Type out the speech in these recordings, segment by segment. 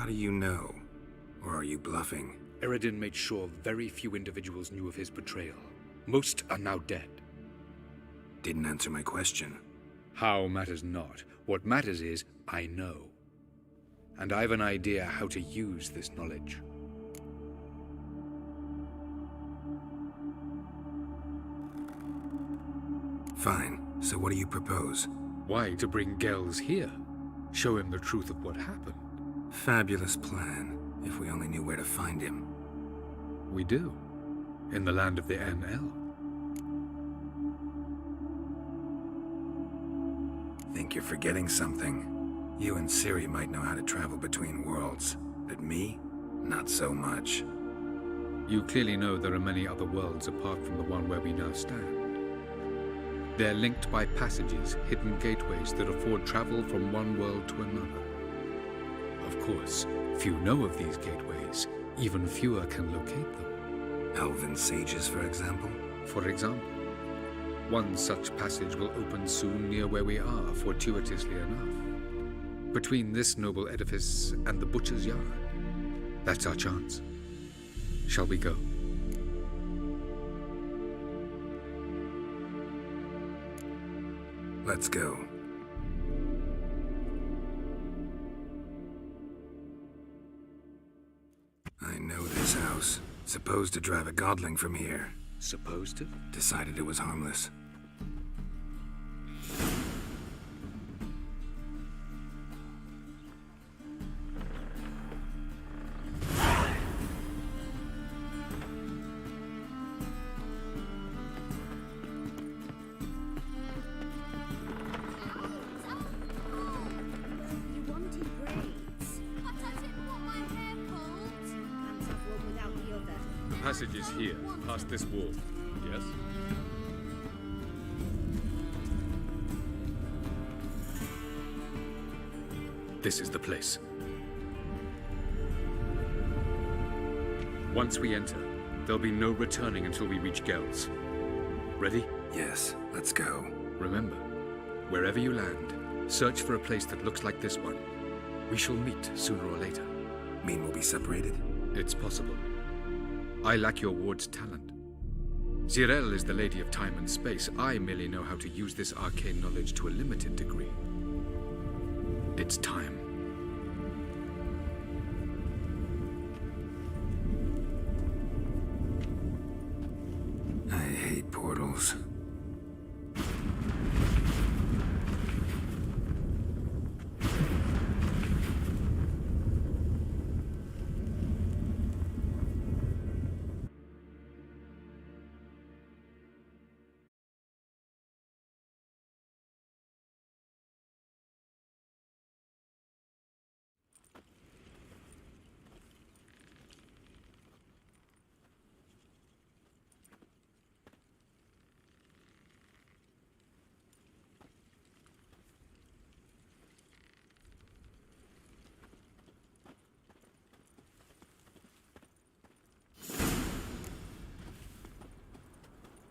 How do you know? Or are you bluffing? Eredin made sure very few individuals knew of his betrayal. Most are now dead. Didn't answer my question. How matters not. What matters is, I know. And I've an idea how to use this knowledge. Fine. So what do you propose? Why, to bring Gels here. Show him the truth of what happened. Fabulous plan, if we only knew where to find him. We do. In the land of the NL. Think you're forgetting something. You and Ciri might know how to travel between worlds, but me? Not so much. You clearly know there are many other worlds apart from the one where we now stand. They're linked by passages, hidden gateways that afford travel from one world to another. Of course, few know of these gateways. Even fewer can locate them. Elven sages, for example? For example. One such passage will open soon near where we are, fortuitously enough. Between this noble edifice and the butcher's yard. That's our chance. Shall we go? Let's go. I know this house. Supposed to drive a godling from here. Supposed to? Decided it was harmless. The passage is here, past this wall. Yes? This is the place. Once we enter, there'll be no returning until we reach Gels. Ready? Yes, let's go. Remember, wherever you land, search for a place that looks like this one. We shall meet sooner or later. Mean we'll be separated? It's possible. I lack your ward's talent. Zirel is the Lady of Time and Space. I merely know how to use this arcane knowledge to a limited degree. It's time. I hate portals.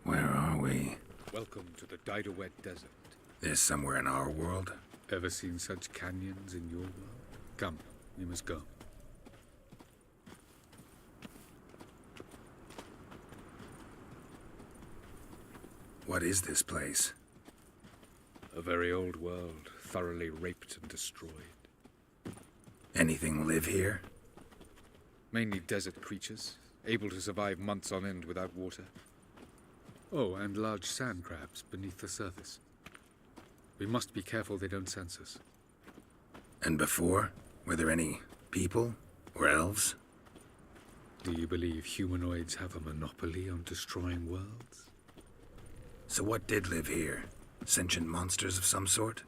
Where are we? Welcome to the Didowet Desert. This somewhere in our world? Ever seen such canyons in your world? Come, we must go. What is this place? A very old world, thoroughly raped and destroyed. Anything live here? Mainly desert creatures, able to survive months on end without water. Oh, and large sand crabs beneath the surface. We must be careful they don't sense us. And before? Were there any people? Or elves? Do you believe humanoids have a monopoly on destroying worlds? So what did live here? Sentient monsters of some sort?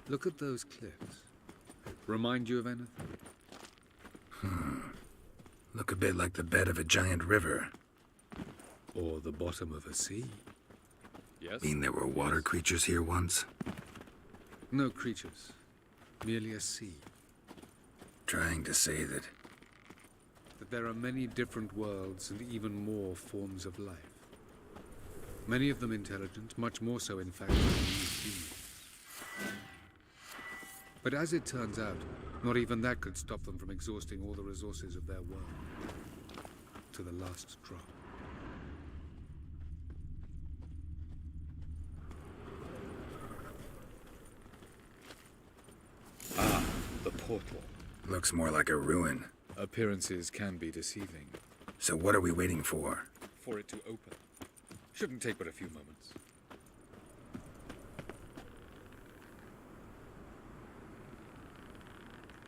Look at those cliffs. Remind you of anything? Look a bit like the bed of a giant river. Or the bottom of a sea? Yes? Mean there were water creatures here once? No creatures. Merely a sea. Trying to say that... That there are many different worlds and even more forms of life. Many of them intelligent, much more so in fact than we humans. But as it turns out, Not even that could stop them from exhausting all the resources of their world. To the last drop. Ah, the portal. Looks more like a ruin. Appearances can be deceiving. So what are we waiting for? For it to open. Shouldn't take but a few moments.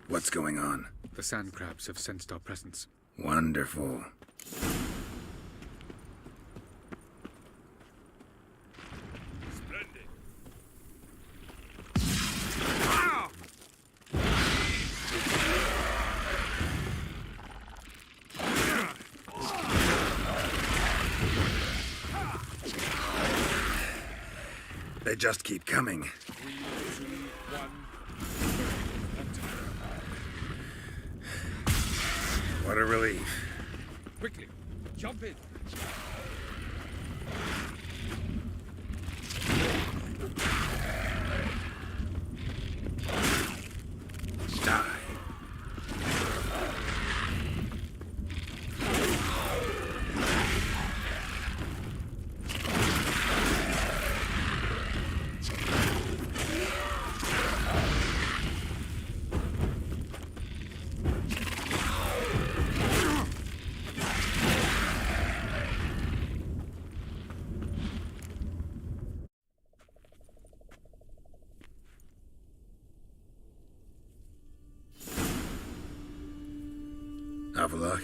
What's going on? The sand crabs have sensed our presence. Wonderful. Splendid. They just keep coming. 3, 2, 1. What a relief. Quickly, jump in. Die. Avalok?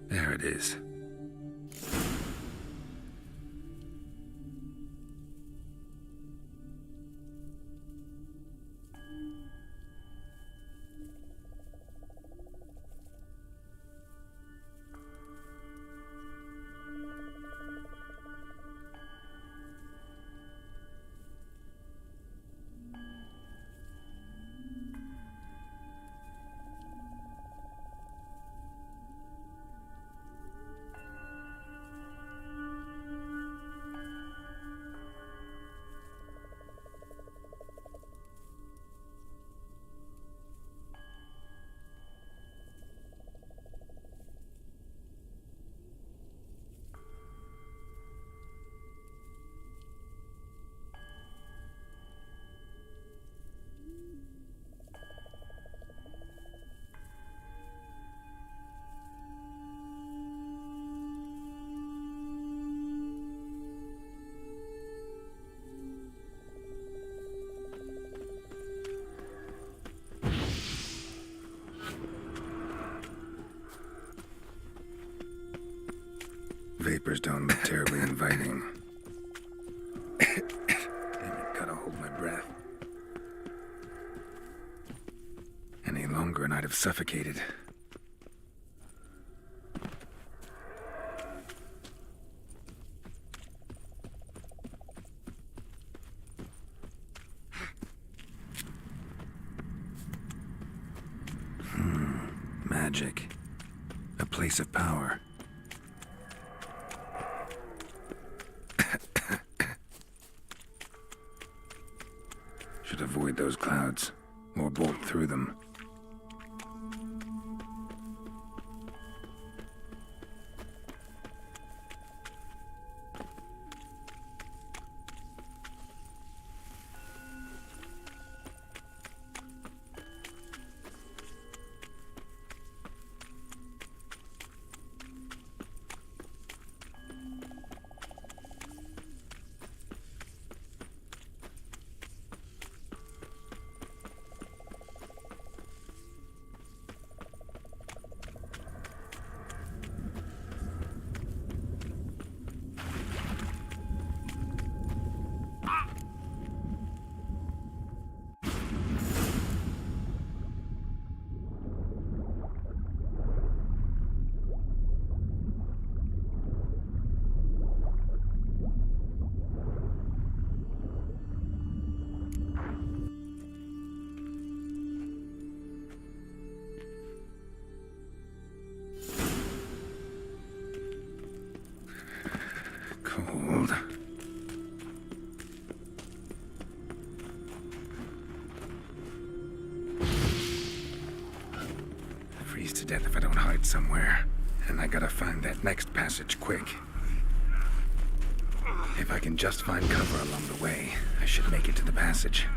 There it is. Vapors don't look terribly inviting. Damn it, gotta hold my breath. Any longer and I'd have suffocated. Magic. A place of power. Should avoid those clouds, or bolt through them. hide somewhere, and I gotta find that next passage quick. If I can just find cover along the way, I should make it to the passage.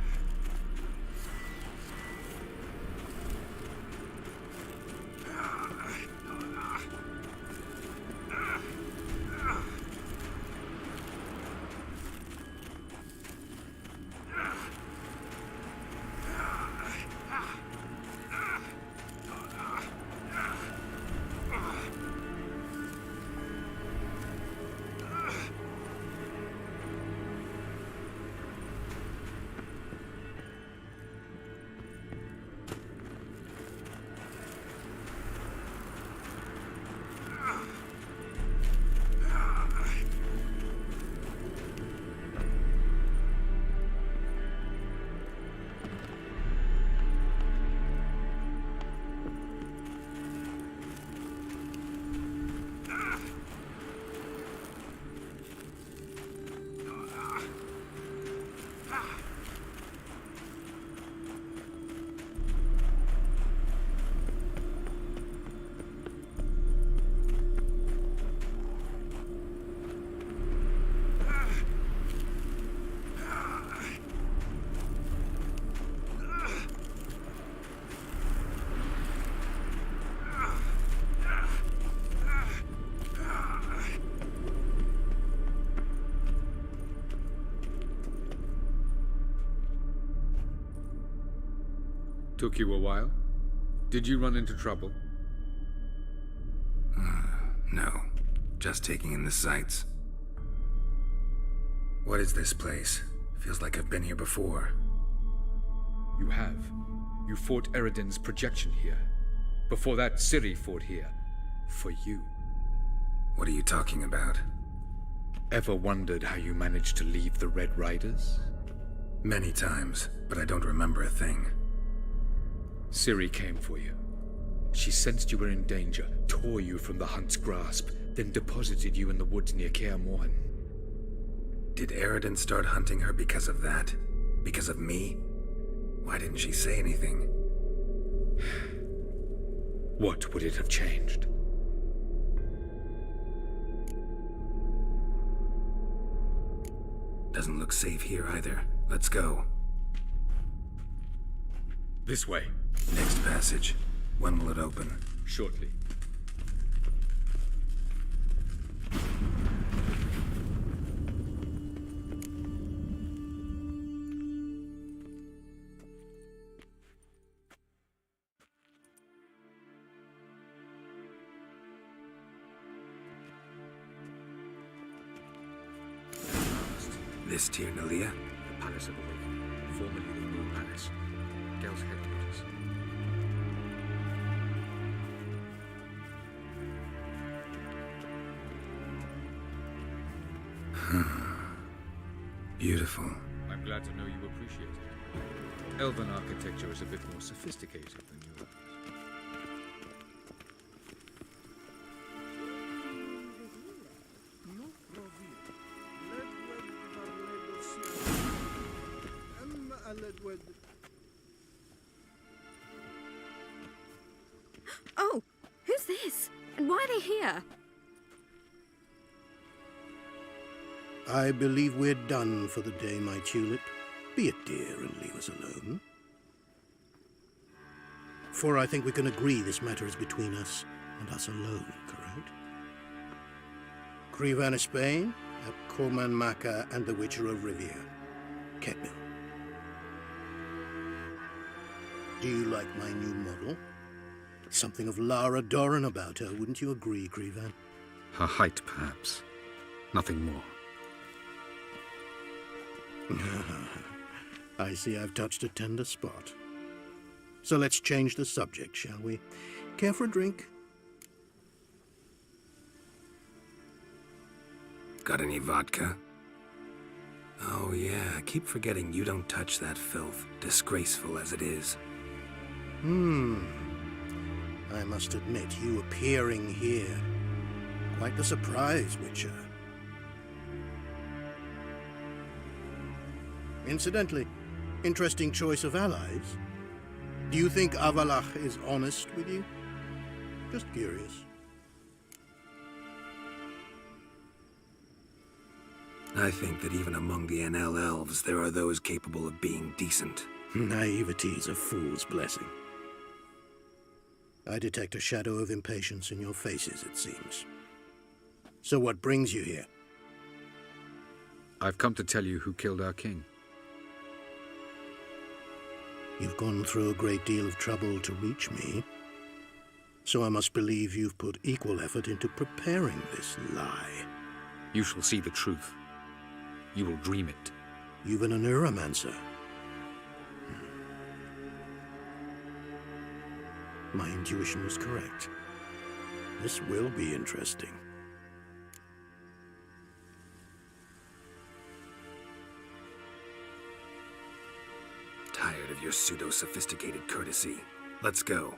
Took you a while? Did you run into trouble? No. Just taking in the sights. What is this place? Feels like I've been here before. You have. You fought Eridan's projection here. Before that, Ciri fought here. For you. What are you talking about? Ever wondered how you managed to leave the Red Riders? Many times, but I don't remember a thing. Ciri came for you. She sensed you were in danger, tore you from the Hunt's grasp, then deposited you in the woods near Kaer Morhen. Did Eridan start hunting her because of that? Because of me? Why didn't she say anything? What would it have changed? Doesn't look safe here either. Let's go. This way. Next passage. When will it open? Shortly. This Tyr Nalia? The Palace of Awakening, formerly the Moon Palace. Gel's headquarters. Beautiful. I'm glad to know you appreciate it. Elven architecture is a bit more sophisticated than yours. Oh, who's this? And why are they here? I believe we're done for the day, my tulip. Be a dear and leave us alone. For I think we can agree this matter is between us and us alone, correct? Krivan of Spain, at Corman Maka and the Witcher of Rivia. Ketmil. Do you like my new model? Something of Lara Doran about her, wouldn't you agree, Krivan? Her height, perhaps. Nothing more. I see I've touched a tender spot. So let's change the subject, shall we? Care for a drink? Got any vodka? Oh yeah, I keep forgetting you don't touch that filth, disgraceful as it is. I must admit, you appearing here, quite the surprise, Witcher. Incidentally, interesting choice of allies. Do you think Avalach is honest with you? Just curious. I think that even among the NL elves, there are those capable of being decent. Naivety is a fool's blessing. I detect a shadow of impatience in your faces, it seems. So what brings you here? I've come to tell you who killed our king. You've gone through a great deal of trouble to reach me. So I must believe you've put equal effort into preparing this lie. You shall see the truth. You will dream it. You've been a neuromancer. My intuition was correct. This will be interesting. Tired of your pseudo-sophisticated courtesy. Let's go.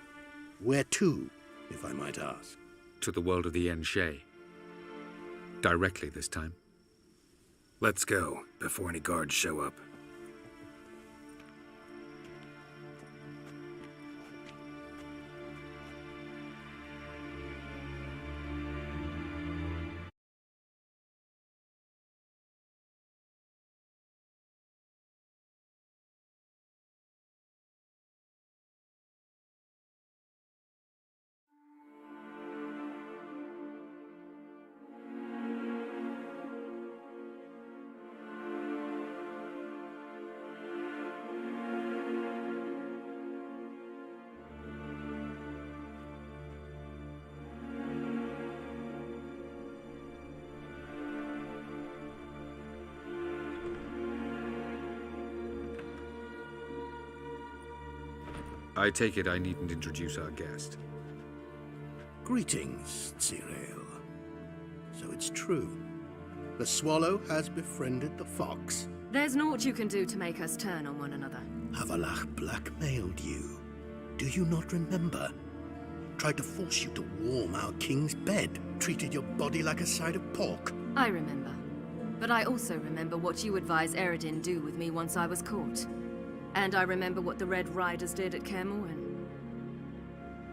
Where to, if I might ask? To the world of the Enshe. Directly this time. Let's go, before any guards show up. I take it I needn't introduce our guest. Greetings, Cyril. So it's true. The swallow has befriended the fox. There's naught you can do to make us turn on one another. Havalach blackmailed you. Do you not remember? Tried to force you to warm our king's bed. Treated your body like a side of pork. I remember. But I also remember what you advised Eredin do with me once I was caught. And I remember what the Red Riders did at Kaer Morhen.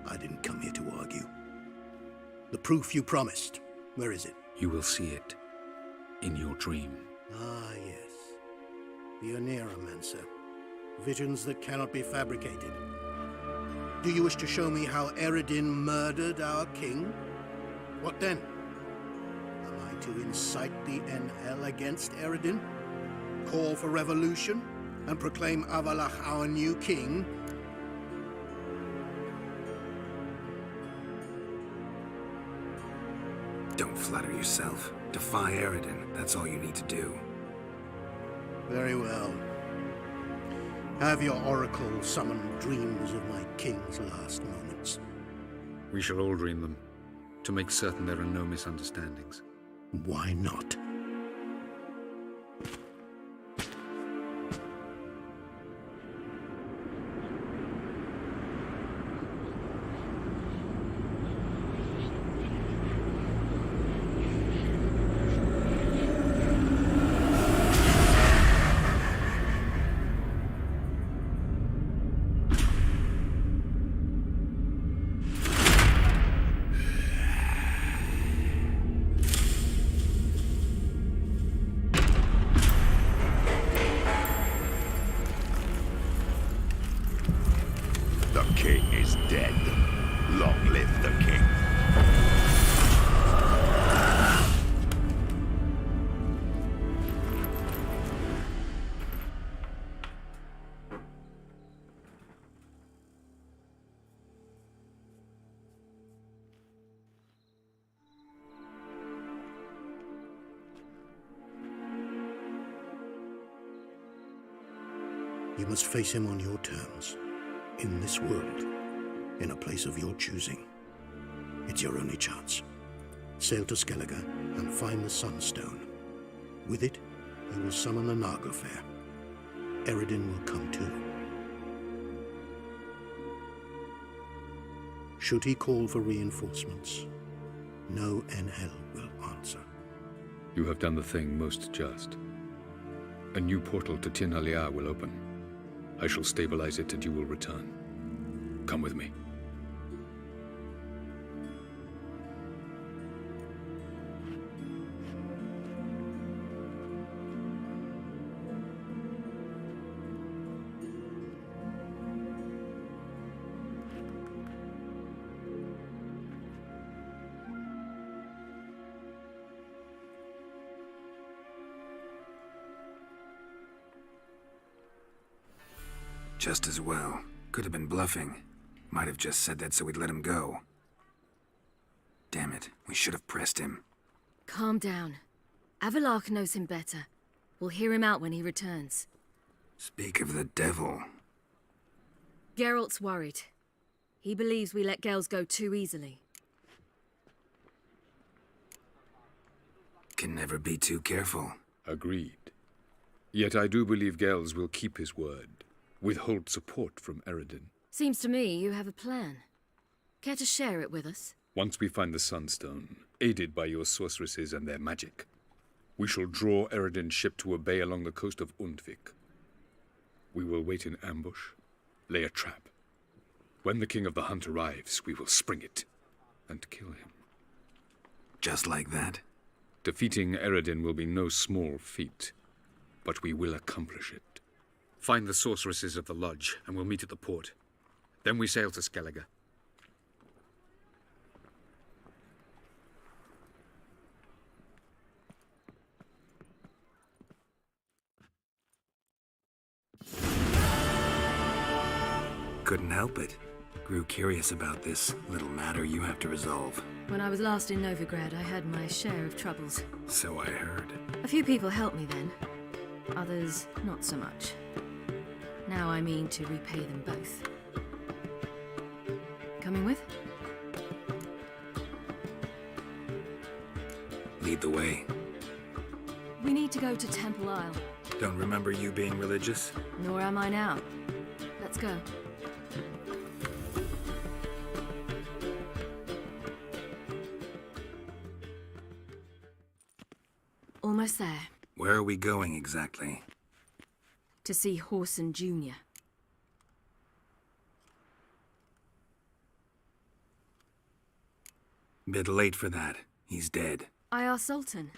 I didn't come here to argue. The proof you promised. Where is it? You will see it. In your dream. Ah, yes. The Oneiromancer. Visions that cannot be fabricated. Do you wish to show me how Eredin murdered our king? What then? Am I to incite the NL against Eredin? Call for revolution? And proclaim Havalach our new king? Don't flatter yourself. Defy Eredin. That's all you need to do. Very well. Have your oracle summon dreams of my king's last moments. We shall all dream them, to make certain there are no misunderstandings. Why not? The king is dead. Long live the king. You must face him on your terms. In this world, in a place of your choosing. It's your only chance. Sail to Skellige and find the Sunstone. With it, you will summon the Naglfar. Eredin will come too. Should he call for reinforcements, no NL will answer. You have done the thing most just. A new portal to Tin Alia will open. I shall stabilize it and you will return. Come with me. Just as well. Could have been bluffing. Might have just said that so we'd let him go. Damn it, we should have pressed him. Calm down. Avalark knows him better. We'll hear him out when he returns. Speak of the devil. Geralt's worried. He believes we let Gels go too easily. Can never be too careful. Agreed. Yet I do believe Gels will keep his word. Withhold support from Eredin. Seems to me you have a plan. Care to share it with us? Once we find the Sunstone, aided by your sorceresses and their magic, we shall draw Eredin's ship to a bay along the coast of Undvik. We will wait in ambush, lay a trap. When the King of the Hunt arrives, we will spring it and kill him. Just like that? Defeating Eredin will be no small feat, but we will accomplish it. Find the sorceresses of the Lodge, and we'll meet at the port. Then we sail to Skellige. Couldn't help it. Grew curious about this little matter you have to resolve. When I was last in Novigrad, I had my share of troubles. So I heard. A few people helped me then. Others, not so much. Now I mean to repay them both. Coming with? Lead the way. We need to go to Temple Isle. Don't remember you being religious? Nor am I now. Let's go. Almost there. Where are we going exactly? To see Whoreson Jr. Bit late for that. He's dead. I asked Sultan,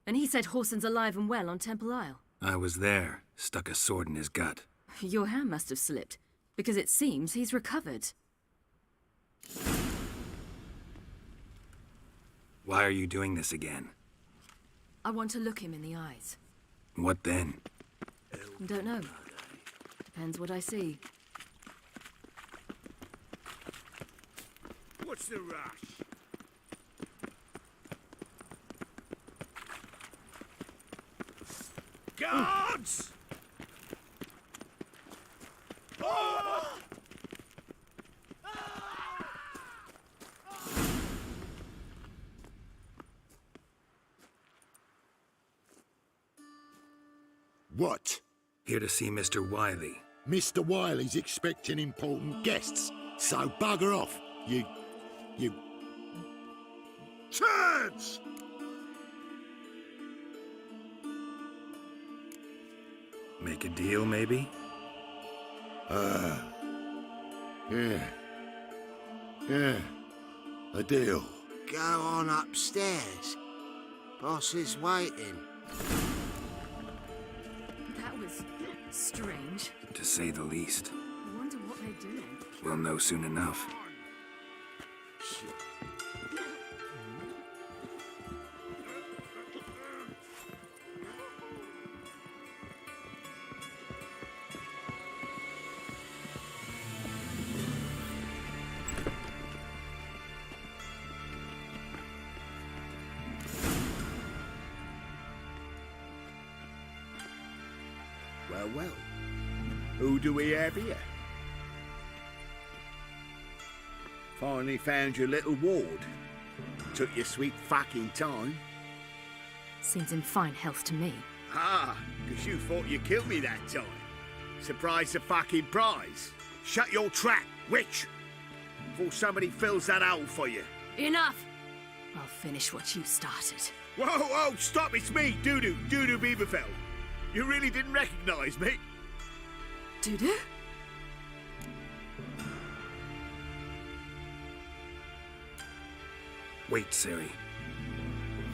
and he said Whoreson's alive and well on Temple Isle. I was there. Stuck a sword in his gut. Your hand must have slipped, because it seems he's recovered. Why are you doing this again? I want to look him in the eyes. What then? Don't know. Depends what I see. What's the rush? Guards! What? Here to see Mr. Wiley. Mr. Wiley's expecting important guests, so bugger off, you turds! Make a deal, maybe? Yeah, a deal. Go on upstairs. Boss is waiting. That was strange. To say the least. I wonder what they're doing. We'll know soon enough. Well. Who do we have here? Finally found your little ward. Took your sweet fucking time. Seems in fine health to me. Ah, because you thought you killed me that time. Surprise the fucking prize. Shut your trap, witch! Before somebody fills that hole for you. Enough! I'll finish what you started. Whoa, stop, it's me, Dudu Beaverfell. You really didn't recognize me? Dudu? Wait, Ciri.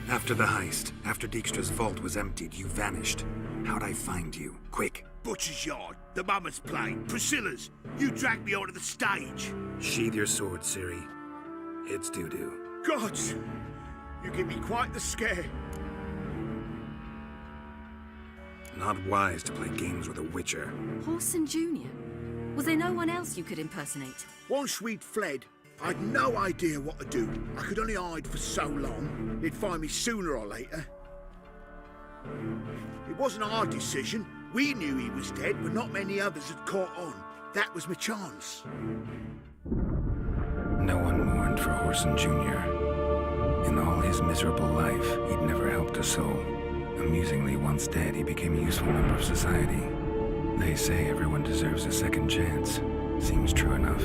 After the heist, after Dijkstra's vault was emptied, you vanished. How'd I find you? Quick. Butcher's Yard, the Mama's Plane, Priscilla's. You dragged me onto the stage. Sheathe your sword, Ciri. It's Dudu. Gods, you give me quite the scare. Not wise to play games with a witcher. Whoreson Jr.? Was there no one else you could impersonate? Once we'd fled, I'd no idea what to do. I could only hide for so long. They'd find me sooner or later. It wasn't our decision. We knew he was dead, but not many others had caught on. That was my chance. No one mourned for Horson Jr. In all his miserable life, he'd never helped a soul. Amusingly, once dead, he became a useful member of society. They say everyone deserves a second chance. Seems true enough.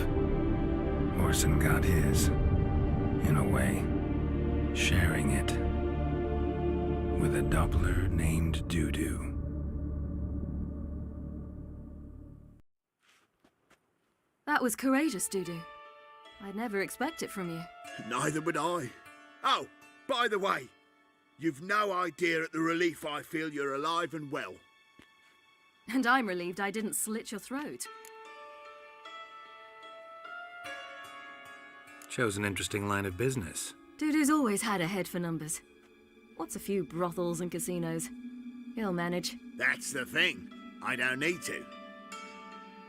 Horson got his, in a way, sharing it with a Doppler named Dudu. That was courageous, Dudu. I'd never expect it from you. Neither would I. Oh, by the way, you've no idea at the relief I feel you're alive and well. And I'm relieved I didn't slit your throat. Shows an interesting line of business. Dudu's always had a head for numbers. What's a few brothels and casinos? He'll manage. That's the thing. I don't need to.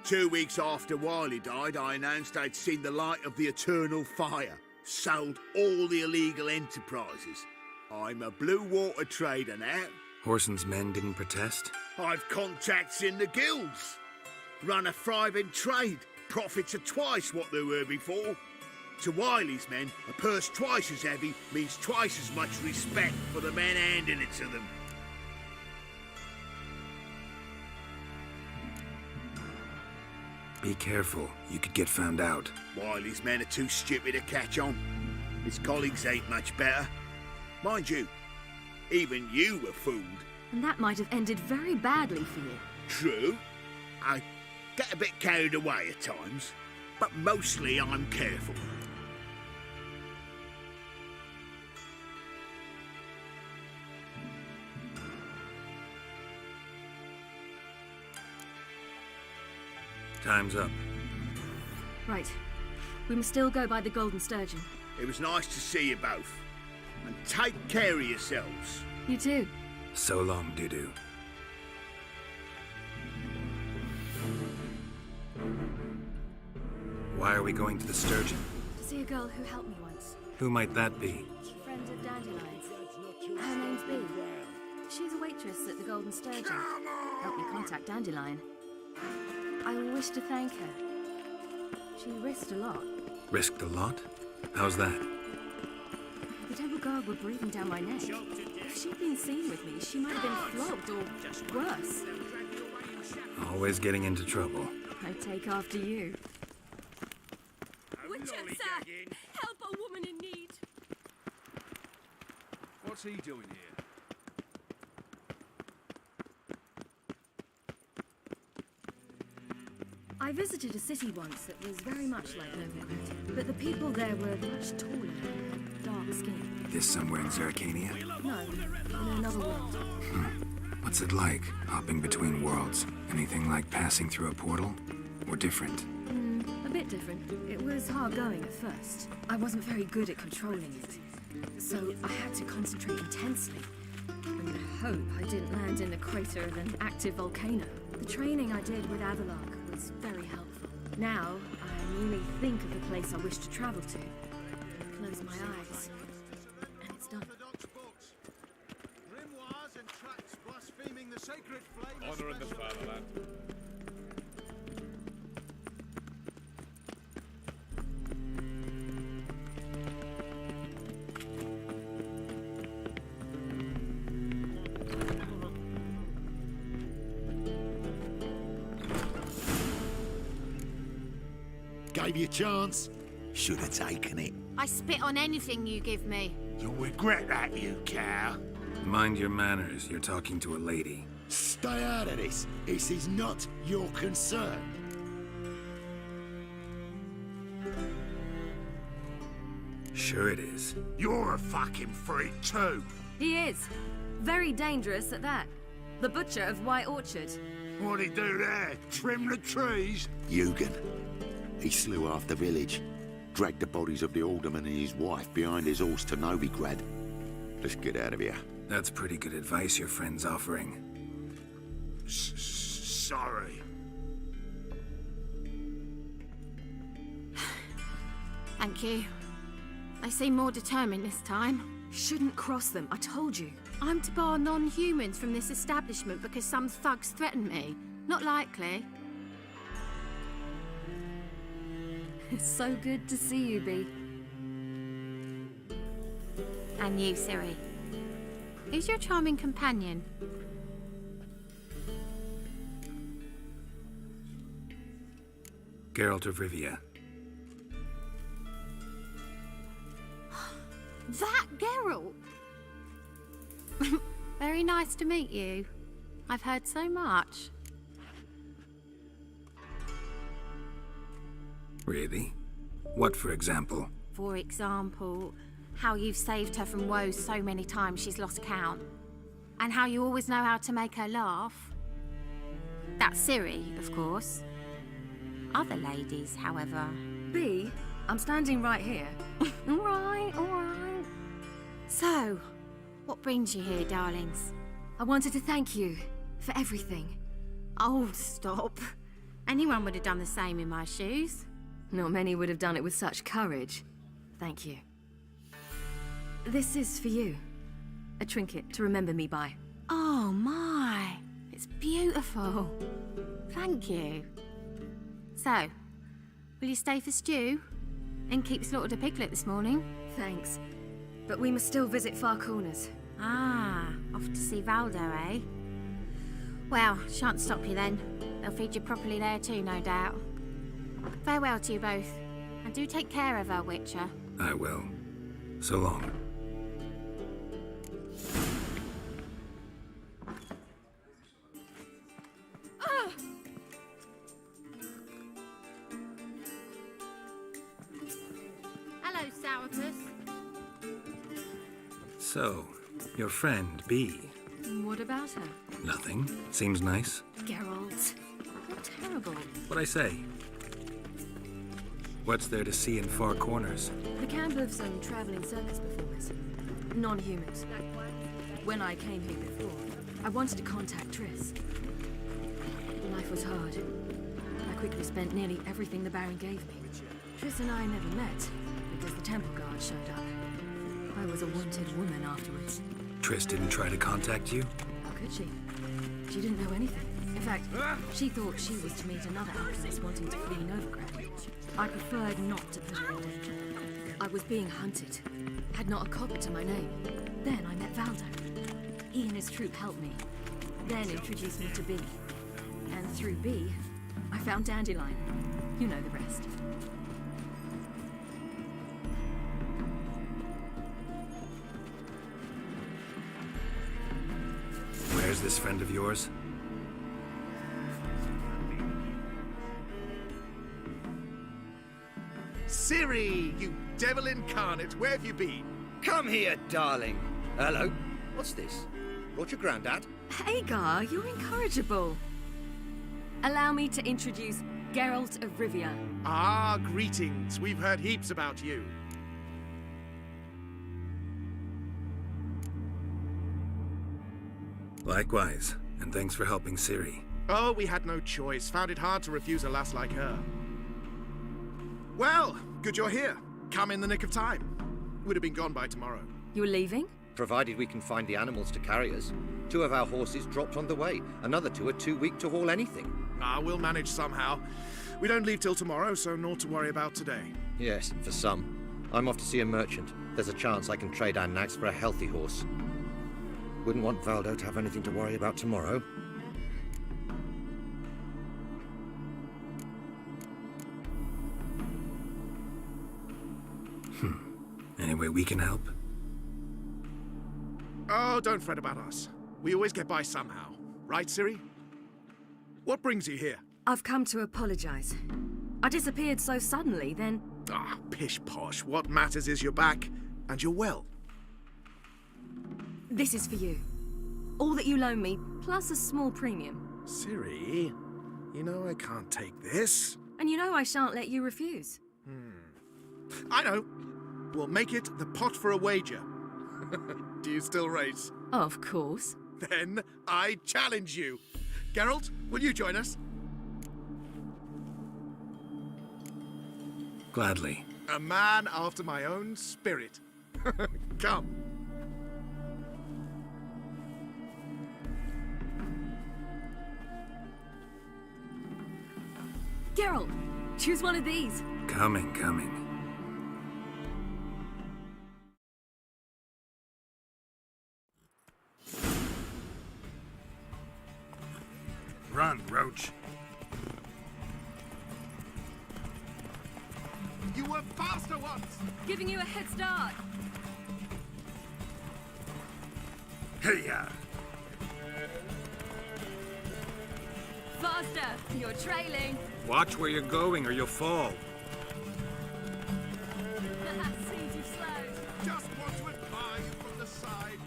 2 weeks after Wiley died, I announced I'd seen the light of the eternal fire. Sold all the illegal enterprises. I'm a blue water trader now. Horson's men didn't protest? I've contacts in the guilds. Run a thriving trade. Profits are twice what they were before. To Wiley's men, a purse twice as heavy means twice as much respect for the men handing it to them. Be careful, you could get found out. Wiley's men are too stupid to catch on. His colleagues ain't much better. Mind you, even you were fooled. And that might have ended very badly for you. True. I get a bit carried away at times, but mostly I'm careful. Time's up. Right. We must still go by the Golden Sturgeon. It was nice to see you both. And take care of yourselves. You too. So long, Dudu. Why are we going to the Sturgeon? To see a girl who helped me once. Who might that be? Friend of Dandelion's. Her name's Bee. She's a waitress at the Golden Sturgeon. Helped me contact Dandelion. I wish to thank her. She risked a lot. Risked a lot? How's that? The Temple Guard were breathing down my neck. If she'd been seen with me, she might have been flogged or worse. Always getting into trouble. I take after you. Winchester! Help a woman in need! What's he doing here? I visited a city once that was very much like Novigrad, but the people there were much taller, dark skinned. This somewhere in Zeracania? No, in another world. What's it like, hopping between worlds? Anything like passing through a portal? Or different? A bit different. It was hard going at first. I wasn't very good at controlling it, so I had to concentrate intensely and hope I didn't land in the crater of an active volcano. The training I did with Avalok was very helpful. Now, I merely think of the place I wish to travel to, close my eyes, and it's done. Grimoires and tracts blaspheming the sacred flame. Honor in the fatherland. Gave you a chance. Should have taken it. I spit on anything you give me. You'll regret that, you cow. Mind your manners, you're talking to a lady. Stay out of this. This is not your concern. Sure it is. You're a fucking freak too. He is. Very dangerous at that. The butcher of White Orchard. What'd he do there? Trim the trees? Eugen. He slew half the village. Dragged the bodies of the alderman and his wife behind his horse to Novigrad. Let's get out of here. That's pretty good advice your friend's offering. Sorry. Thank you. They seem more determined this time. Shouldn't cross them, I told you. I'm to bar non-humans from this establishment because some thugs threaten me. Not likely. It's so good to see you, Bee. And you, Ciri. Who's your charming companion? Geralt of Rivia. That Geralt! Very nice to meet you. I've heard so much. Really? What, for example? For example, how you've saved her from woes so many times she's lost count. And how you always know how to make her laugh. That's Ciri, of course. Other ladies, however... Bee, I'm standing right here. All right. So, what brings you here, darlings? I wanted to thank you for everything. Oh, stop. Anyone would have done the same in my shoes. Not many would have done it with such courage. Thank you. This is for you. A trinket to remember me by. Oh, my. It's beautiful. Thank you. So, will you stay for stew? And keep slaughtered a piglet this morning? Thanks. But we must still visit Far Corners. Ah, off to see Valdo, eh? Well, shan't stop you then. They'll feed you properly there too, no doubt. Farewell to you both. And do take care of her, Witcher. I will. So long. Hello, Sourpuss. So, your friend, Bee. What about her? Nothing. Seems nice. Geralt. You're terrible. What'd I say? What's there to see in Far Corners? The camp of some traveling circus performers. Non-humans. When I came here before, I wanted to contact Triss. Life was hard. I quickly spent nearly everything the Baron gave me. Triss and I never met because the temple guard showed up. I was a wanted woman afterwards. Triss didn't try to contact you? How could she? She didn't know anything. In fact, she thought she was to meet another alchemist wanting to flee Novigrad. I preferred not to put her in danger. I was being hunted. Had not a copper to my name. Then I met Valdo. He and his troop helped me. Then introduced me to Bee. And through Bee, I found Dandelion. You know the rest. Where's this friend of yours? Ciri, you devil incarnate, where have you been? Come here, darling. Hello. What's this? Brought your granddad? Hagar, you're incorrigible. Allow me to introduce Geralt of Rivia. Ah, greetings. We've heard heaps about you. Likewise, and thanks for helping Ciri. Oh, we had no choice. Found it hard to refuse a lass like her. Well, good you're here. Come in the nick of time. Would have been gone by tomorrow. You're leaving? Provided we can find the animals to carry us. 2 of our horses dropped on the way. Another 2 are too weak to haul anything. Ah, we'll manage somehow. We don't leave till tomorrow, so naught to worry about today. Yes, for some. I'm off to see a merchant. There's a chance I can trade our nags for a healthy horse. Wouldn't want Valdo to have anything to worry about tomorrow. Any way we can help? Oh, don't fret about us. We always get by somehow. Right, Ciri? What brings you here? I've come to apologize. I disappeared so suddenly, then... Ah, pish-posh. What matters is you're back, and you're well. This is for you. All that you loan me, plus a small premium. Ciri, you know I can't take this. And you know I shan't let you refuse. I know. We'll make it the pot for a wager. Do you still race? Of course. Then I challenge you. Geralt, will you join us? Gladly. A man after my own spirit. Come. Geralt, choose one of these. Coming. Run, Roach. You were faster once! Giving you a head start. Hey-ya! Faster, you're trailing. Watch where you're going or you'll fall. Seems you've slowed. Just want to admire you from the side.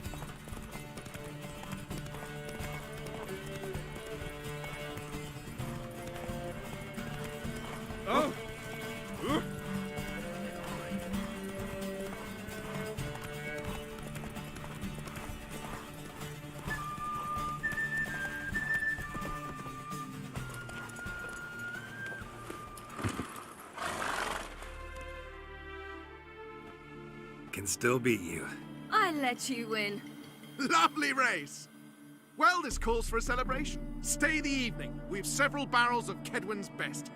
Oh! Can still beat you. I let you win. Lovely race! Well, this calls for a celebration. Stay the evening. We've several barrels of Kedwen's best.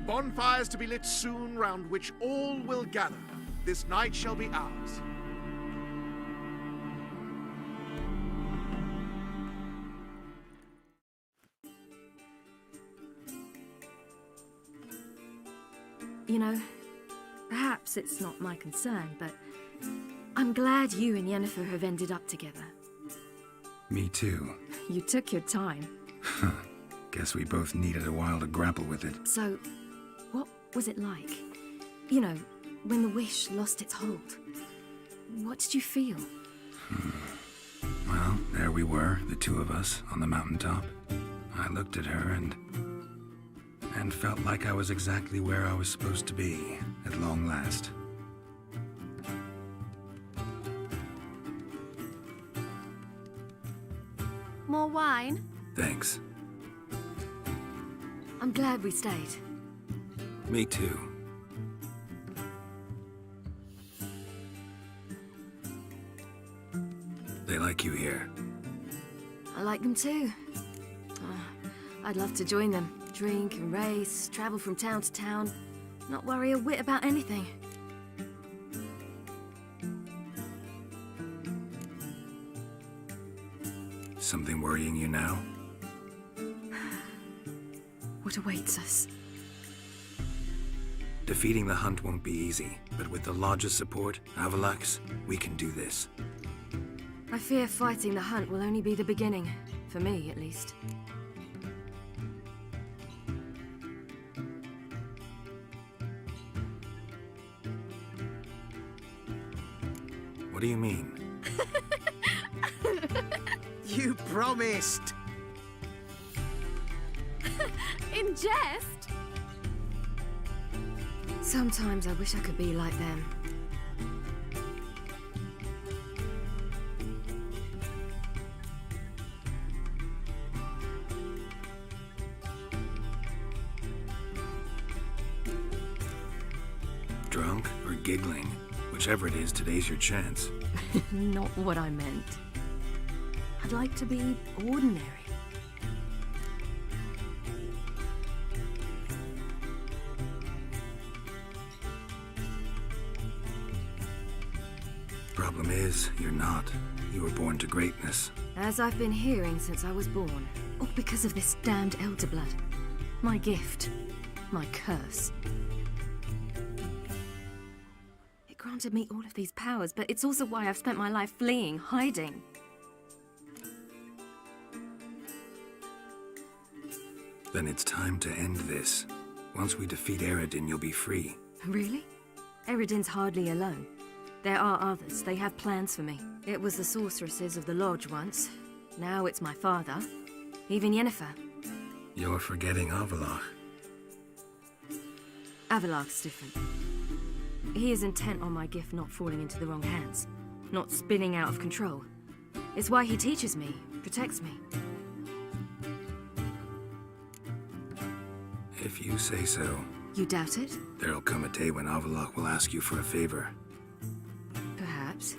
Bonfires to be lit soon, round which all will gather. This night shall be ours. You know, perhaps it's not my concern, but I'm glad you and Yennefer have ended up together. Me too. You took your time. Guess we both needed a while to grapple with it. So, what was it like? You know, when the wish lost its hold. What did you feel? Well, there we were, the two of us, on the mountaintop. I looked at her and felt like I was exactly where I was supposed to be, at long last. More wine? Thanks. I'm glad we stayed. Me too. They like you here. I like them too. I'd love to join them. Drink and race, travel from town to town. Not worry a whit about anything. Something worrying you now? What awaits us? Defeating the Hunt won't be easy, but with the Lodge's support, Avalax, we can do this. I fear fighting the Hunt will only be the beginning. For me, at least. What do you mean? You promised! In jest? Sometimes I wish I could be like them. Drunk or giggling? Whichever it is, today's your chance. Not what I meant. I'd like to be ordinary. Problem is, you're not. You were born to greatness. As I've been hearing since I was born. All because of this damned Elder Blood. My gift. My curse. It granted me all of these powers, but it's also why I've spent my life fleeing, hiding. Then it's time to end this. Once we defeat Eredin, you'll be free. Really? Eredin's hardly alone. There are others. They have plans for me. It was the sorceresses of the Lodge once. Now it's my father. Even Yennefer. You're forgetting Avallac'h. Avallac'h's different. He is intent on my gift not falling into the wrong hands. Not spinning out of control. It's why he teaches me, protects me. If you say so. You doubt it? There'll come a day when Avallac'h will ask you for a favor. Perhaps.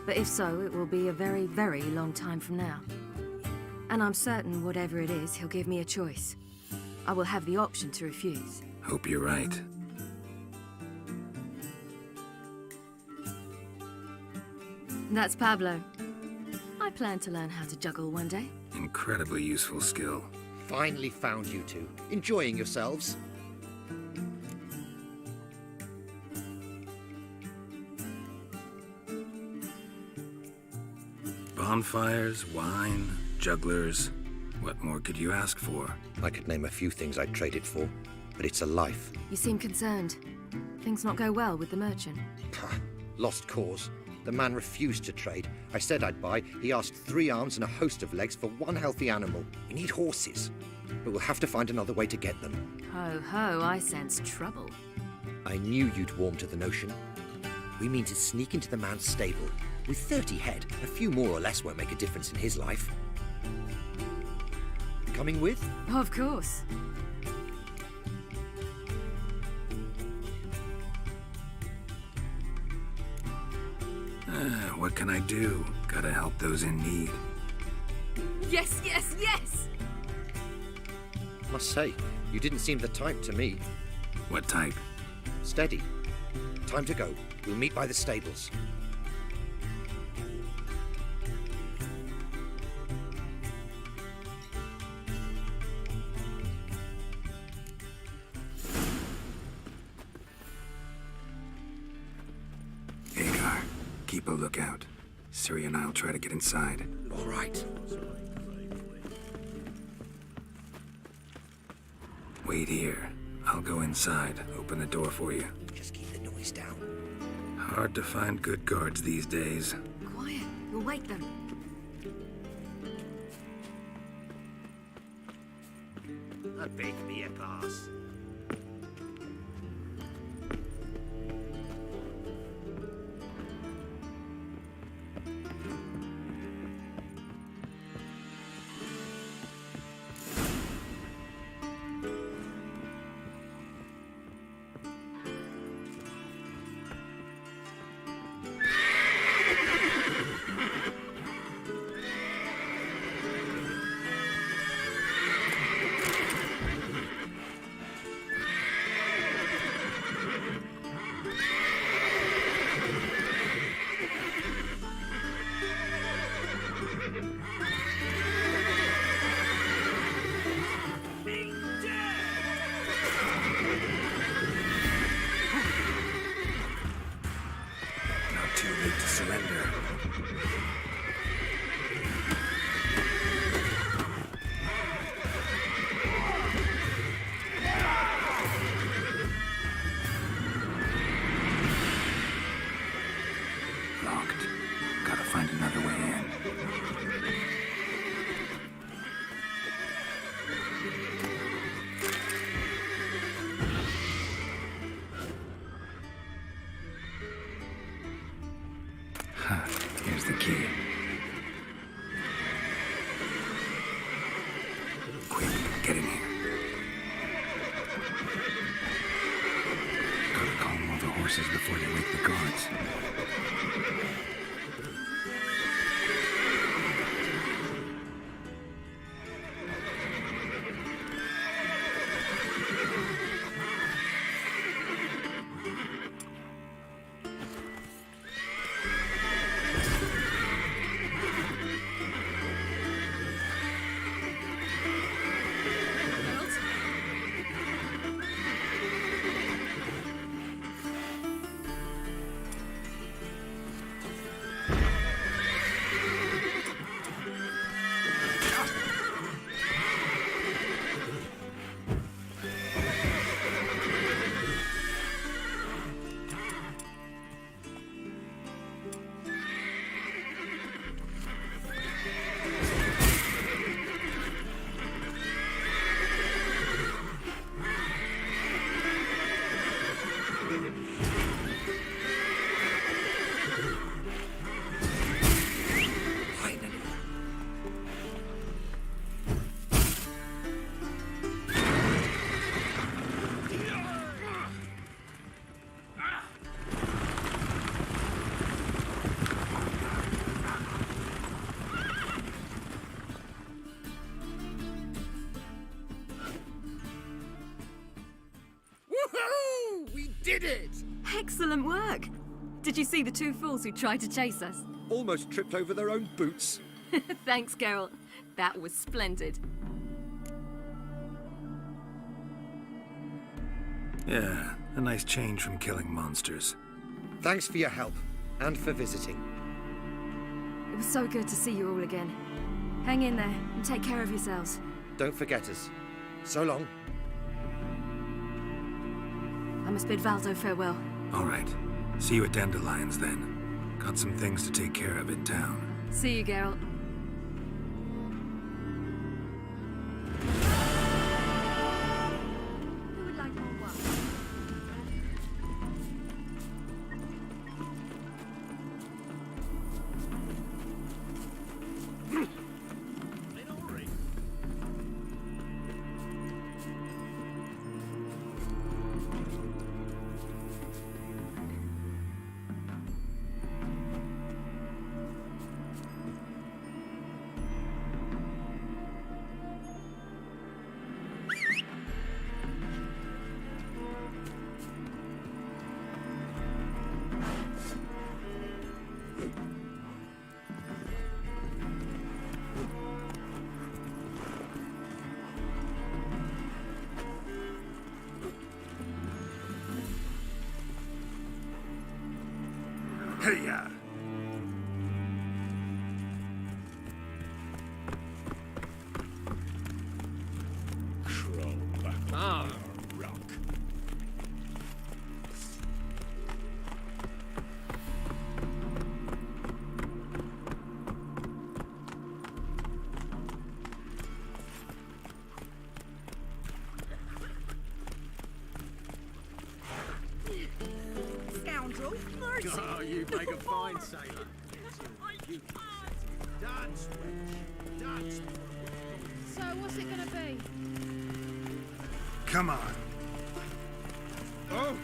But if so, it will be a very, very long time from now. And I'm certain whatever it is, he'll give me a choice. I will have the option to refuse. Hope you're right. That's Pablo. I plan to learn how to juggle one day. Incredibly useful skill. Finally found you two. Enjoying yourselves? Bonfires, wine, jugglers. What more could you ask for? I could name a few things I'd trade it for, but it's a life. You seem concerned. Things not go well with the merchant. Lost cause. The man refused to trade. I said I'd buy. He asked 3 arms and a host of legs for 1 healthy animal. We need horses, but we'll have to find another way to get them. Ho ho, I sense trouble. I knew you'd warm to the notion. We mean to sneak into the man's stable. With 30 head, a few more or less won't make a difference in his life. Coming with? Of course. What can I do? Gotta help those in need. Yes, yes, yes! Must say, you didn't seem the type to me. What type? Steady. Time to go. We'll meet by the stables. Agar, keep a lookout. Ciri and I'll try to get inside. All right. Wait here. I'll go inside, open the door for you. Just keep the noise down. Hard to find good guards these days. Quiet, you'll wake them. A big beer glass. Not too late to surrender. Locked. Gotta find another way in. Here's the key. Quick, get in here. Gotta calm all the horses before they wake the guards. did it! Excellent work! Did you see the two fools who tried to chase us? Almost tripped over their own boots. Thanks, Geralt. That was splendid. Yeah, a nice change from killing monsters. Thanks for your help, and for visiting. It was so good to see you all again. Hang in there, and take care of yourselves. Don't forget us. So long. I must bid Valdo farewell. All right. See you at Dandelions, then. Got some things to take care of in town. See you, Geralt. Who would like more wine? Hey-ya! Scoundrel! Mercy! Oh, you make a fine sailor. Dance, wench. Dance. So, what's it gonna be? Come on. Oh!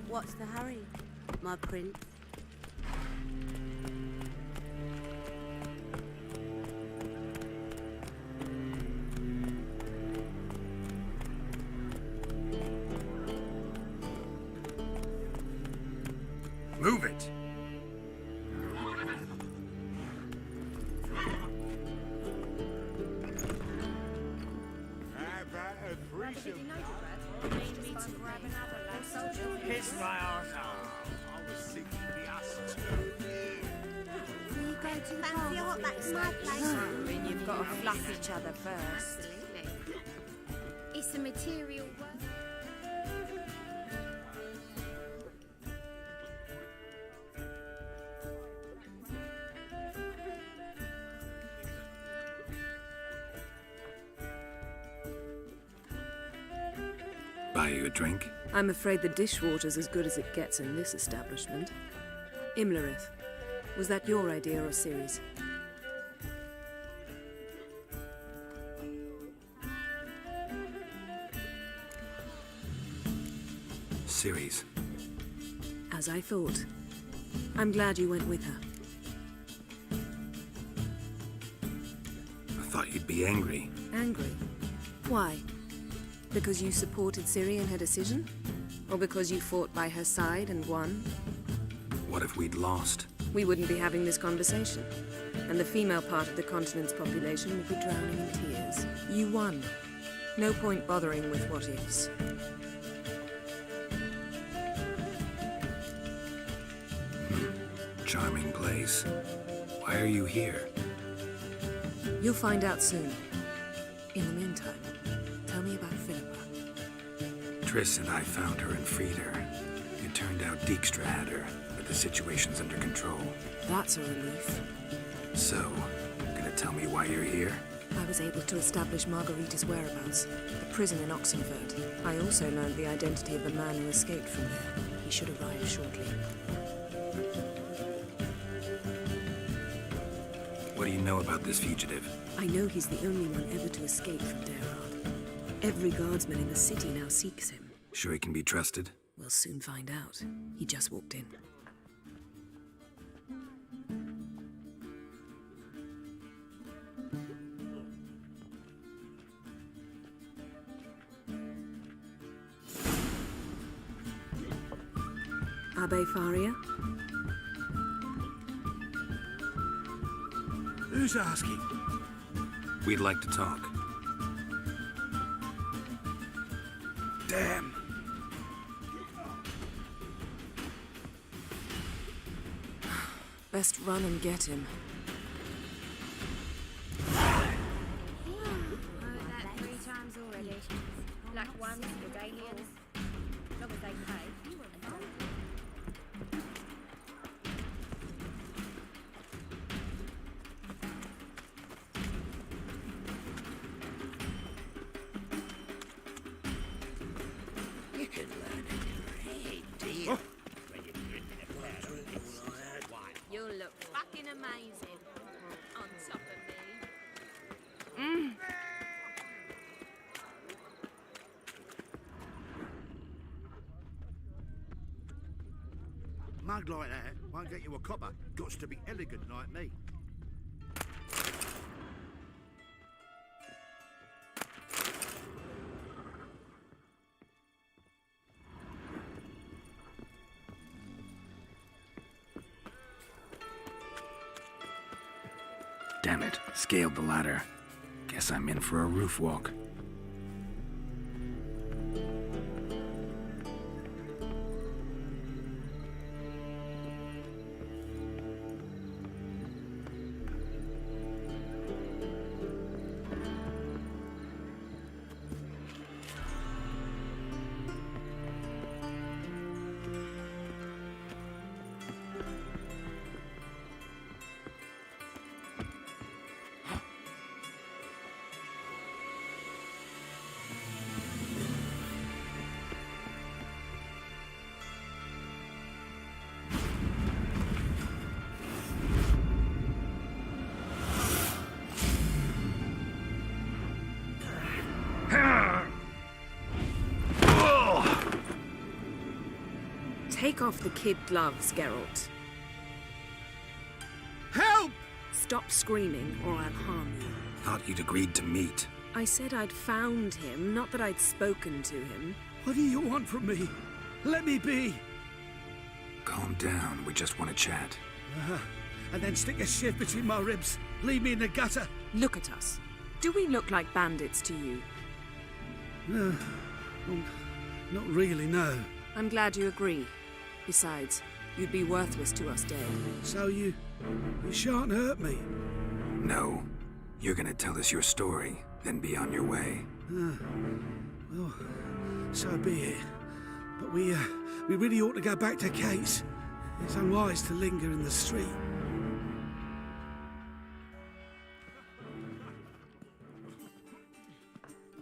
What's the hurry, my prince? Move it! Kiss my arsehole. I was thinking the ass too. Will you go to the fancy a hot back to my place? I mean, you've got to fluff each other first. Absolutely. It's a material world. Buy you a drink? I'm afraid the dishwater's as good as it gets in this establishment. Imlerith, was that your idea or Ciri's? Ciri's. As I thought. I'm glad you went with her. I thought you'd be angry. Angry? Why? Because you supported Ciri in her decision? Or because you fought by her side and won? What if we'd lost? We wouldn't be having this conversation. And the female part of the continent's population would be drowning in tears. You won. No point bothering with what ifs. Charming place. Why are you here? You'll find out soon. In the meantime, tell me about Philippa. Triss and I found her and freed her. It turned out Dijkstra had her, but the situation's under control. That's a relief. So, gonna tell me why you're here? I was able to establish Margarita's whereabouts, the prison in Oxenfurt. I also learned the identity of the man who escaped from there. He should arrive shortly. What do you know about this fugitive? I know he's the only one ever to escape from Derard. Every guardsman in the city now seeks him. Sure he can be trusted? We'll soon find out. He just walked in. Abbe Faria? Who's asking? We'd like to talk. Damn. Best run and get him. Heard that 3 times already. Black ones, Regalians. As long as they pay. You can learn a great deal when you drink in a pair of bits of wine. You'll look fucking amazing on top of me. Mug like that won't get you a copper. Gots to be elegant like me. Damn it, scaled the ladder. Guess I'm in for a roof walk. Take off the kid gloves, Geralt. Help! Stop screaming, or I'll harm you. Thought you'd agreed to meet. I said I'd found him, not that I'd spoken to him. What do you want from me? Let me be. Calm down, we just want to chat. And then stick a shiv between my ribs. Leave me in the gutter. Look at us. Do we look like bandits to you? No. Not really, no. I'm glad you agree. Besides, you'd be worthless to us dead. So you shan't hurt me. No. You're gonna tell us your story, then be on your way. Well, so be it. But we really ought to go back to Kate's. It's unwise to linger in the street.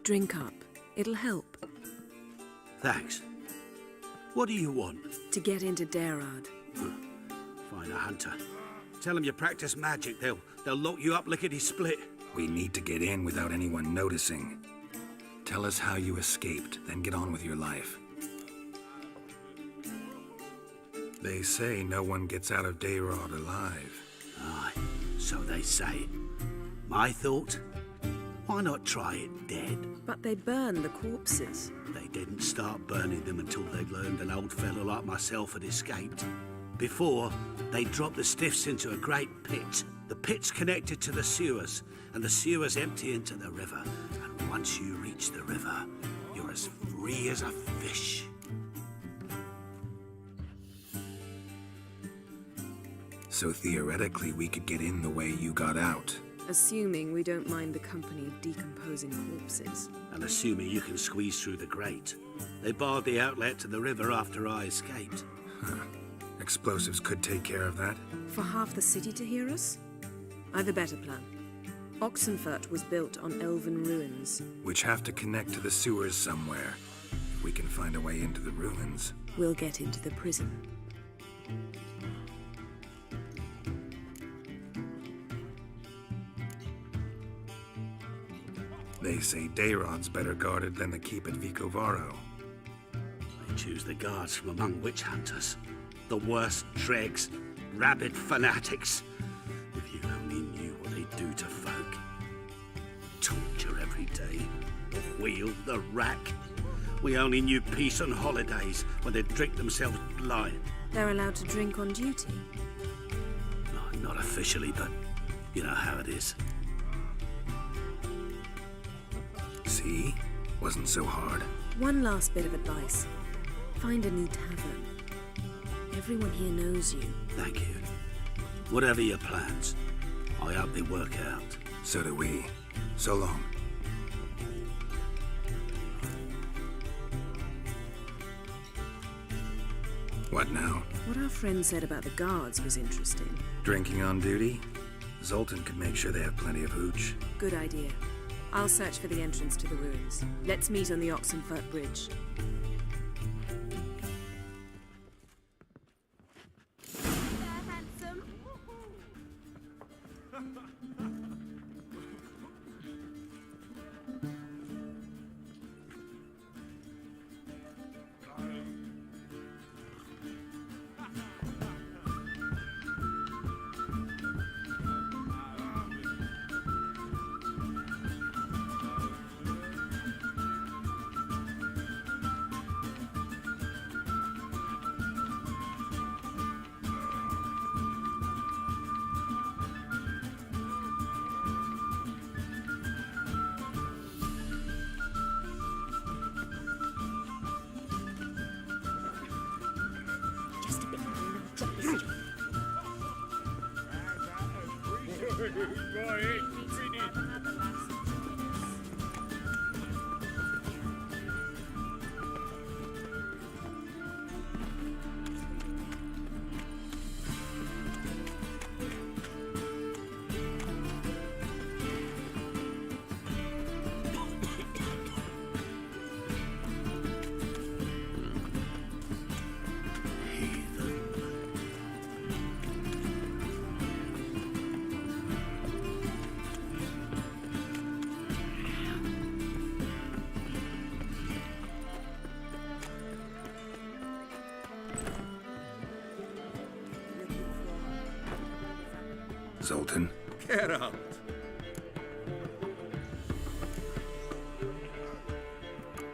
Drink up. It'll help. Thanks. What do you want? To get into Derard. Find a hunter. Tell them you practice magic. They'll lock you up lickety-split. We need to get in without anyone noticing. Tell us how you escaped, then get on with your life. They say no one gets out of Derard alive. Aye, so they say. My thought? Why not try it dead? But they burn the corpses. They didn't start burning them until they'd learned an old fellow like myself had escaped. Before, they dropped the stiffs into a great pit. The pit's connected to the sewers, and the sewers empty into the river. And once you reach the river, you're as free as a fish. So theoretically, we could get in the way you got out. Assuming we don't mind the company of decomposing corpses. And assuming you can squeeze through the grate. They barred the outlet to the river after I escaped. Explosives could take care of that. For half the city to hear us? I've a better plan. Oxenfurt was built on elven ruins. Which have to connect to the sewers somewhere. If we can find a way into the ruins. We'll get into the prison. They say Dayrod's better guarded than the keep at Vicovaro. They choose the guards from among witch hunters. The worst dregs, rabid fanatics. If you only knew what they do to folk. Torture every day. The wheel, the rack. We only knew peace on holidays when they'd drink themselves blind. They're allowed to drink on duty. No, not officially, but you know how it is. See? Wasn't so hard. One last bit of advice. Find a new tavern. Everyone here knows you. Thank you. Whatever your plans, I hope they work out. So do we. So long. What now? What our friend said about the guards was interesting. Drinking on duty? Zoltan could make sure they have plenty of hooch. Good idea. I'll search for the entrance to the ruins. Let's meet on the Oxenfurt Bridge. Zoltan. Get out.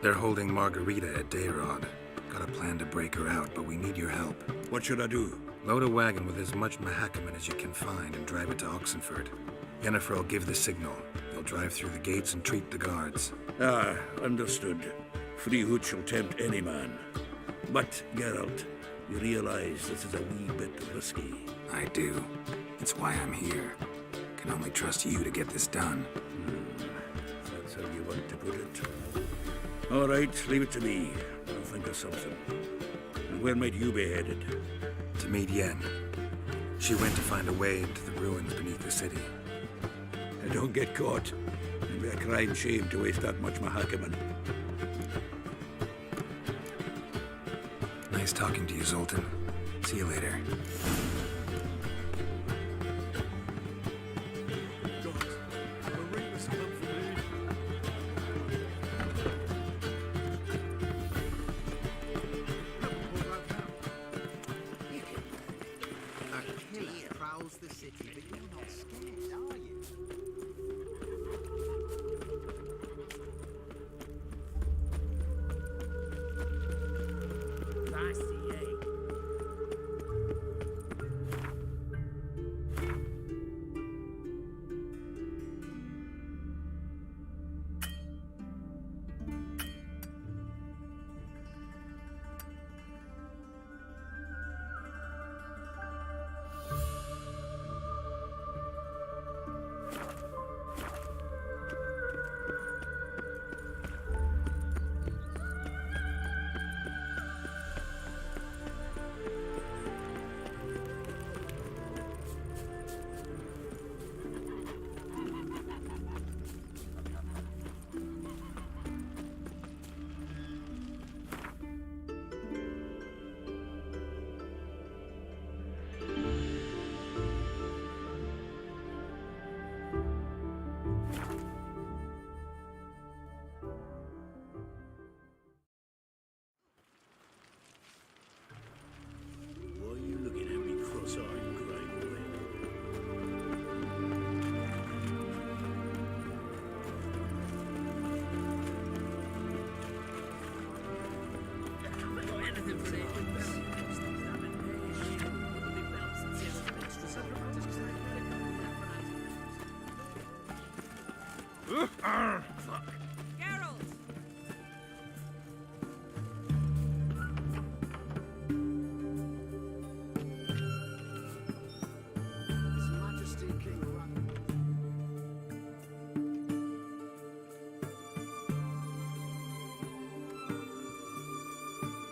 They're holding Margarita at Dayrod. Got a plan to break her out, but we need your help. What should I do? Load a wagon with as much Mahakaman as you can find and drive it to Oxenfurt. Yennefer will give the signal. They'll drive through the gates and treat the guards. Ah, understood. Free hooch shall tempt any man. But, Geralt, you realize this is a wee bit risky. I do. It's why I'm here. Can only trust you to get this done. That's how you want to put it. All right, leave it to me. I'll think of something. And where might you be headed? To meet Yen. She went to find a way into the ruins beneath the city. And don't get caught. It'd be a crying shame to waste that much Mahakaman. Nice talking to you, Zoltan. See you later.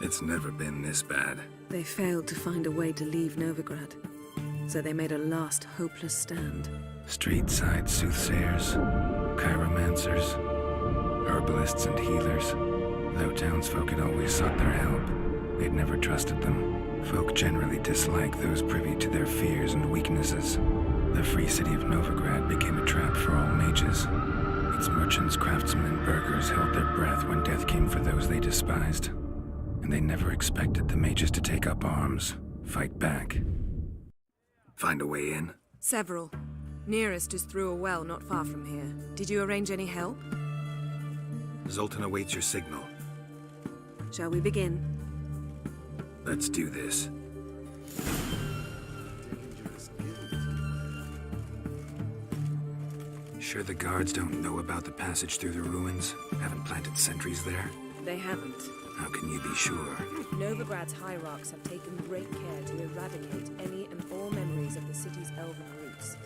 It's never been this bad. They failed to find a way to leave Novigrad, so they made a last hopeless stand. Street-side soothsayers, chiromancers, herbalists and healers. Though townsfolk had always sought their help, they'd never trusted them. Folk generally disliked those privy to their fears and weaknesses. The free city of Novigrad became a trap for all mages. Its merchants, craftsmen, and burghers held their breath when death came for those they despised. And they never expected the mages to take up arms, fight back. Find a way in? Several. Nearest is through a well not far from here. Did you arrange any help? Zoltan awaits your signal. Shall we begin? Let's do this. Sure the guards don't know about the passage through the ruins? Haven't planted sentries there? They haven't. How can you be sure? Novigrad's hierarchs have taken great care to eradicate any and all memories of the city's elven roots.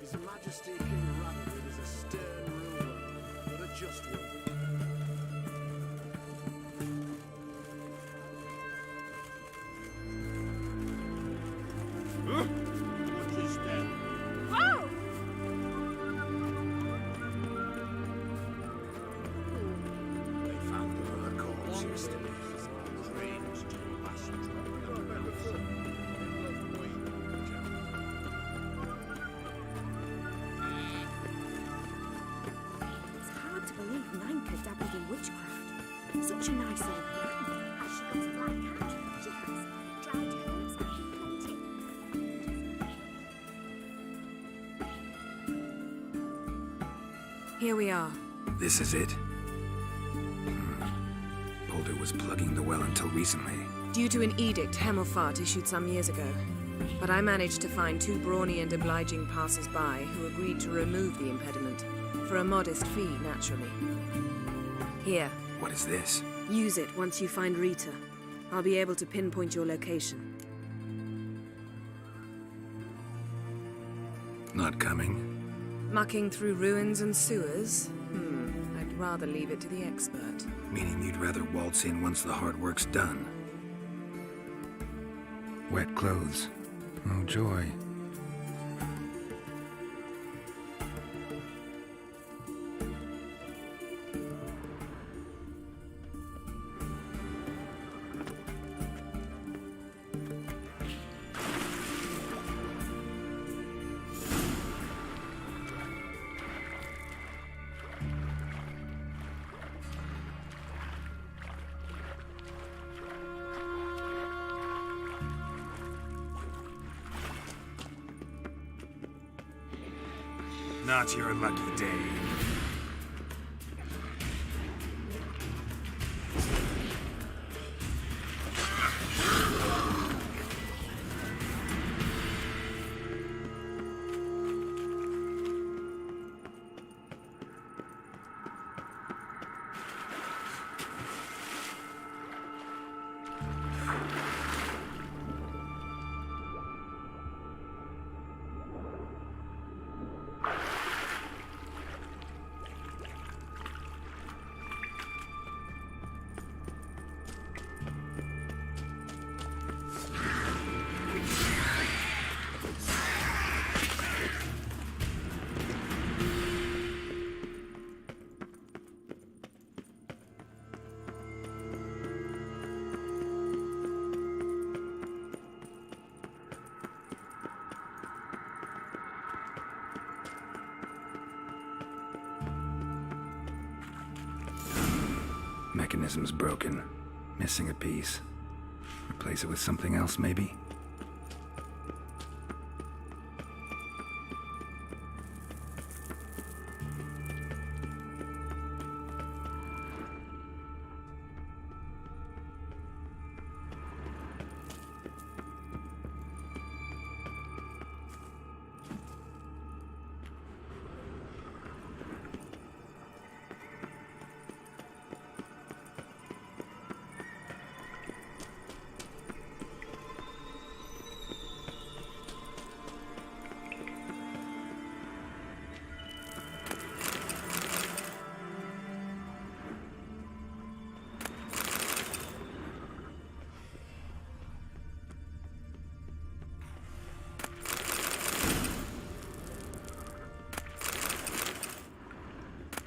His Majesty King Radovid is a stern ruler, but a just one. What is that? Whoa! They found another corpse yesterday. It's hard to believe Nanka dabbled in witchcraft. Such a nice old woman. Has she got a black cat? She has. Dried herbs and hunting. Here we are. This is it. Boulder was plugging the well until recently. Due to an edict Hemelfart issued some years ago. But I managed to find two brawny and obliging passers-by who agreed to remove the impediment. For a modest fee, naturally. Here. What is this? Use it once you find Rita. I'll be able to pinpoint your location. Not coming. Mucking through ruins and sewers? I'd rather leave it to the expert. Meaning you'd rather waltz in once the hard work's done. Wet clothes. Oh, joy. Not your lucky day. Mechanism's broken. Missing a piece. Replace it with something else, maybe?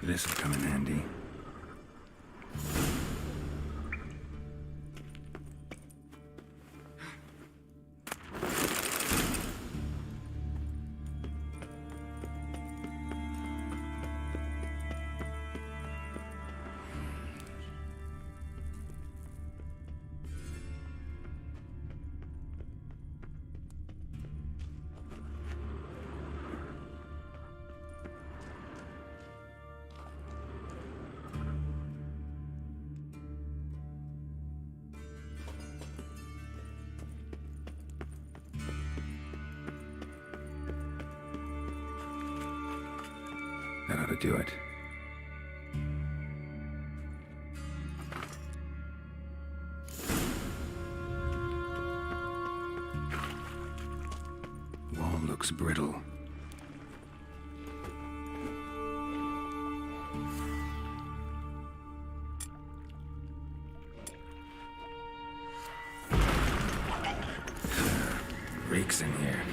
This'll come in handy. That ought to do it. Wall looks brittle. Reeks in here.